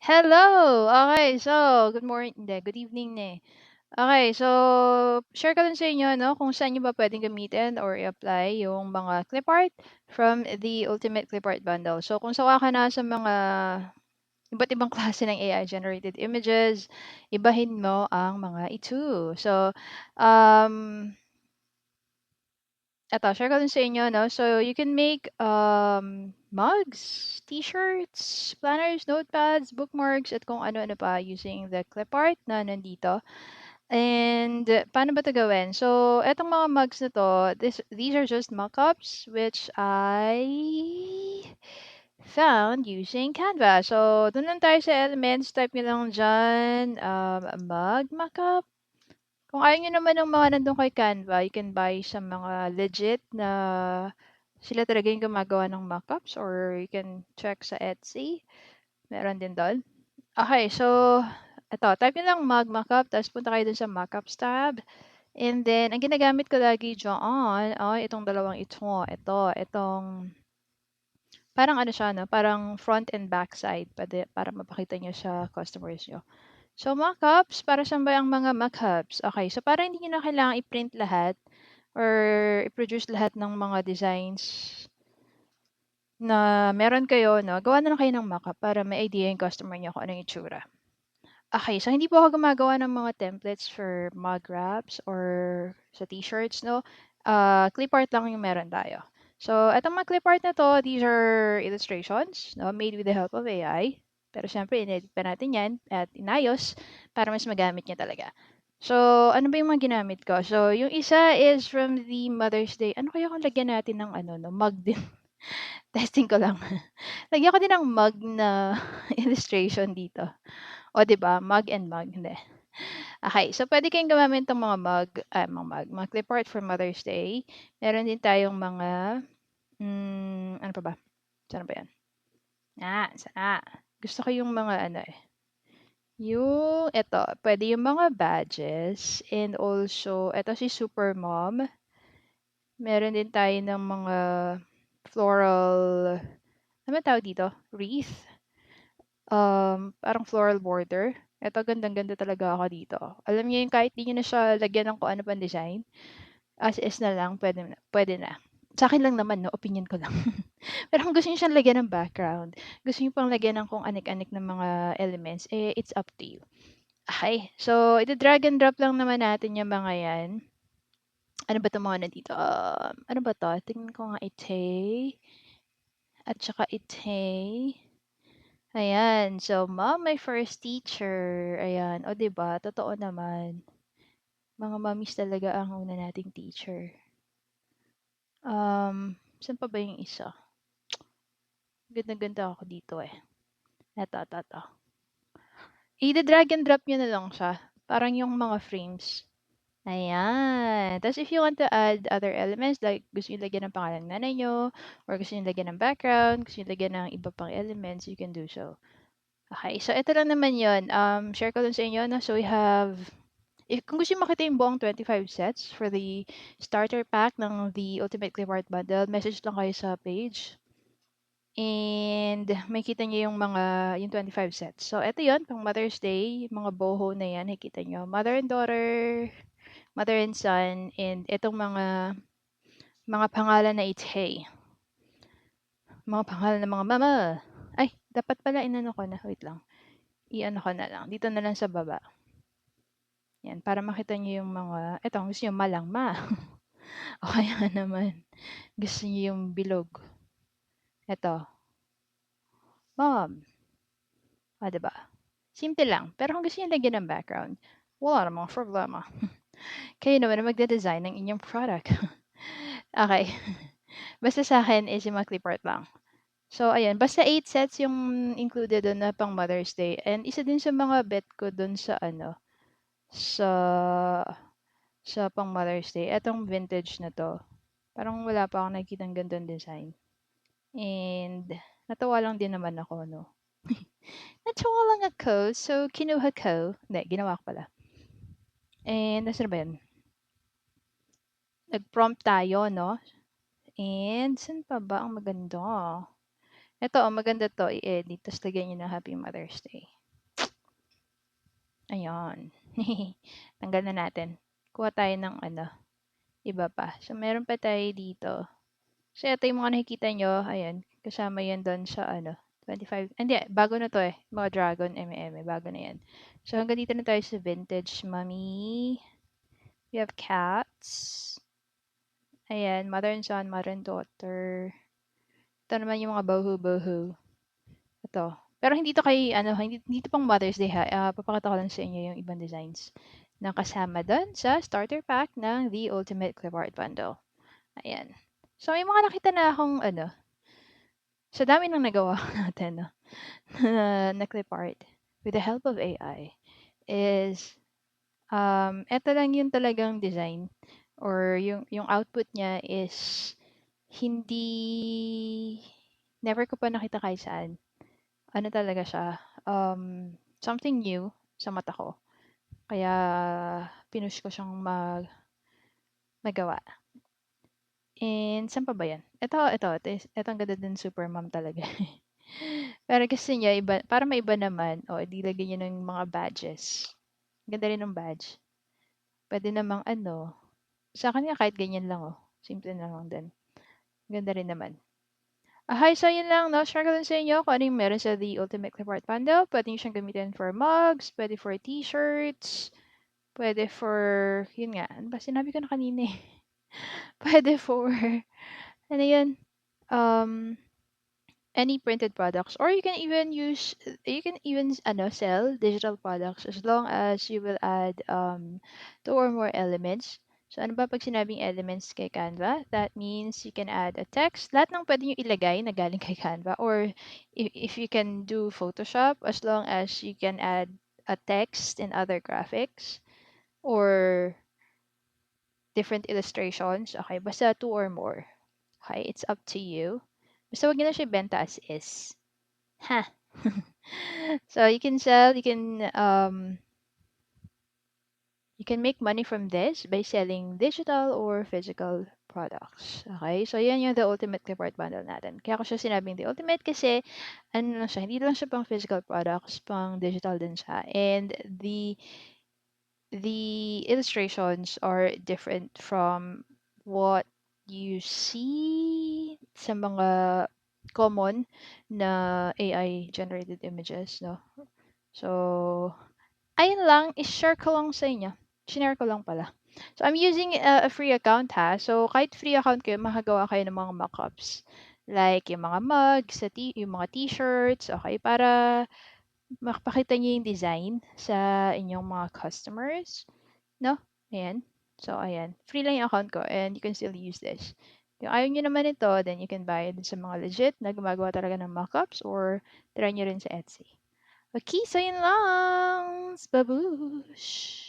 Hello! Okay, so good morning hindi, good evening na, eh. Okey, so share ko lang sa inyo 'no, kung saan niyo ba puwedeng gamitin or i-apply yung mga clip art from the Ultimate Clip Art Bundle. So kung sawa ka na sa mga iba't ibang klase ng AI generated images, ibahin mo ang mga ito. So, um eto share ko din sa inyo 'no, so you can make, mugs, t-shirts, planners, notepads, bookmarks, at kung ano-ano pa using the clip art na nandito. And paano ba 'to gawin? So etong mga mugs na 'to, these are just mock-ups which I found using Canva. So dun lang tayo sa elements, type niyo lang diyan, mug mock-up. Kung ayaw niyo naman ng mga nandun kay Canva, you can buy sa mga legit na sila talaga yung gumagawa ng mockups, or you can check sa Etsy, meron din dun. Okay, so eto, type niyo lang mug mockup tapos punta kayo dun sa mockups tab, and then ang ginagamit ko lagi diyan ay itong dalawang ito, itong parang ano siya 'no, parang front and back side puwede para mapakita niyo sa customers niyo. So mockups, para saan ba ang mga mockups? Okay, so para hindi niyo na kailangang i-print lahat or i-produce lahat ng mga designs na meron kayo 'no, gawa na lang kayo ng mockup para may idea yung customer niyo kung ano yung itsura. Okay, so hindi po ako gumagawa ng mga templates for mug wraps or sa t-shirts 'no, clip art lang yung meron tayo. So etong mga clip art na 'to, these are illustrations 'no, made with the help of AI. Pero siyempre inedit pa natin 'yan at inayos para mas magamit niya talaga. So ano ba yung mga ginamit ko? So yung isa is from the Mother's Day. Ano kaya kung lagyan natin ng ano 'no, mug din? Testing ko lang. Lagyan ko din ng mug na illustration dito. O 'di ba, mug and mug, hindi. Okay, so puwede kayong gumamit ng mga clip art for Mother's Day. Meron din tayong mga, ano pa ba? Saan ba 'yan? Sana. Gusto ko yung mga ano, eh, yung eto, puwede yung mga badges, and also eto si Supermom. Meron din tayo ng mga floral, ano bang tawag dito, wreath? Parang floral border. Eto gandang-ganda talaga ako dito. Alam niyo yung kahit di niyo na siya lagyan ng kung ano pang design, as is na lang puwede na. Sa'kin lang naman 'no, opinyon ko lang. Pero kung gusto niyo siyang lagyan ng background, gusto niyo pang lagyan ng kung anik-anik na mga elements, eh, it's up to you. Okey, so ida-drag and drop lang naman natin yung mga 'yan. Ano ba 'tong mga nandito, ano ba 'to? Tingnan ko nga, Itay at saka Itay. Ayan. So, mom, my first teacher. Ayan. O, 'di ba? Totoo naman. Mga mommies talaga ang una nating teacher. Saan pa ba yung isa? Gandang-ganda ako dito eh. Eto. Ida-drag and drop nyo na lang siya. Parang yung mga frames. Ayan. Tapos if you want to add other elements, like gusto nyo lagyan ng pangalan ng nanay nyo, or gusto nyo lagyan ng background, gusto nyo lagyan ng iba pang elements, you can do so. Okay, so ito lang naman yun. Share ko lang sa inyo na so we have, kung gusto niyo makita yung buong 25 sets for the starter pack ng the Ultimate Clip Art Bundle, message lang kayo sa page. And makikita niyo yung mga, yung 25 sets. So ito yun, pang Mother's Day, mga boho na yan, nakikita niyo. Mother and daughter, mother and son, and itong mga pangalan na it's hey. Mga pangalan ng mga mama. Ay, dapat pala inano ko na. Wait lang. I-ano ko na lang. Dito na lang sa baba. Yan, para makita niyo yung mga, eto, gusto niyo malangma. O kaya naman, gusto niyo yung bilog. Eto, mom. O, 'di ba? Simple lang. Pero kung gusto niyo lagyan ng background, wala namang problema. Kayo naman ang magde-design ng inyong product. Okay. Basta sa akin is yung mga clip art lang. So, ayan. Basta 8 sets yung included dun na pang Mother's Day. And isa din sa mga bet ko dun sa ano, sa pang Mother's Day, etong vintage na 'to. Parang wala pa akong nakikitang gandang design. And natuwa lang din naman ako 'no. Natuwa lang ako, so kinuha ko. Hindi, ginawa ko pala. And nasaan na ba 'yun? Nag-prompt tayo 'no. And saan pa ba ang maganda? Eto, maganda 'to i-edit ta's lagyan niyo ng Happy Mother's Day. Ayan. Tanggal na natin. Kuha tayo ng ano, iba pa. So, meron pa tayo dito. So, ito yung mga nakikita nyo. Ayan. Kasama yan doon sa ano, 25. Hindi, bago na to eh. Mga Dragon MM. Bago na yan. So, hanggang dito na tayo sa vintage mommy. We have cats. Ayan. Mother and son, mother and daughter. Ito naman yung mga boho-boho. Ito. Pero hindi to kay, ano, hindi to pang Mother's Day ha. Papakita ko lang sa inyo yung ibang designs na kasama doon sa starter pack ng The Ultimate Clip Art Bundle. Ayan. So, may mga nakita na akong, ano, sa dami ng nagawa natin, no, na clip art with the help of AI is, eto lang yung talagang design or yung output niya is hindi, never ko pa nakita kahit saan. Ano talaga siya, something new sa mata ko. Kaya pinush ko siyang magawa. And saan pa ba yan? Ito ang ganda din super mom talaga. Pero gusto niya, iba, para maiba naman, o di lagyan niya ng mga badges. Ganda rin ng badge. Pwede namang ano, sa akin nga kahit ganyan lang oh. Simple na lang din. Ganda rin naman. Hi, so yun lang, no? Share ko lang sa inyo kung ano yung meron sa The Ultimate Clip Art Bundle. Pwede nyo siyang gamitin for mugs, pwede for t-shirts, pwede for, yun nga, ano ba, sinabi ko na kanina eh. Pwede for, ano yun, um, any printed products. Or you can even, ano, sell digital products as long as you will add, 2 or more elements. So, ano ba pag sinabing elements kay Canva? That means you can add a text. Lahat ng pwede nyo ilagay na galing kay Canva. Or if you can do Photoshop, as long as you can add a text and other graphics or different illustrations. Okay, basta 2 or more. Okay, it's up to you. Basta wag nyo na siya ibenta as is. Ha! So you can sell, you can make money from this by selling digital or physical products. Okay? So yan yung the ultimate clip art bundle natin. Kaya ko siya sinabing the ultimate kasi ano lang siya, hindi lang siya pang physical products, pang digital din siya. And the illustrations are different from what you see sa mga common na AI generated images, no? So, ayun lang, i-share ko lang sa inyo. Shinare ko lang pala. So, I'm using a free account ha. So, kahit free account kayo, makagawa kayo ng mga mockups. Like, yung mga mugs, yung mga t-shirts, okay, para makapakita niyo yung design sa inyong mga customers, no? Ayan. So, ayan. Free lang yung account ko and you can still use this. Kung ayaw nyo naman ito, then you can buy it sa mga legit na gumagawa talaga ng mockups or try nyo rin sa Etsy. Okay, so yun lang. Babush!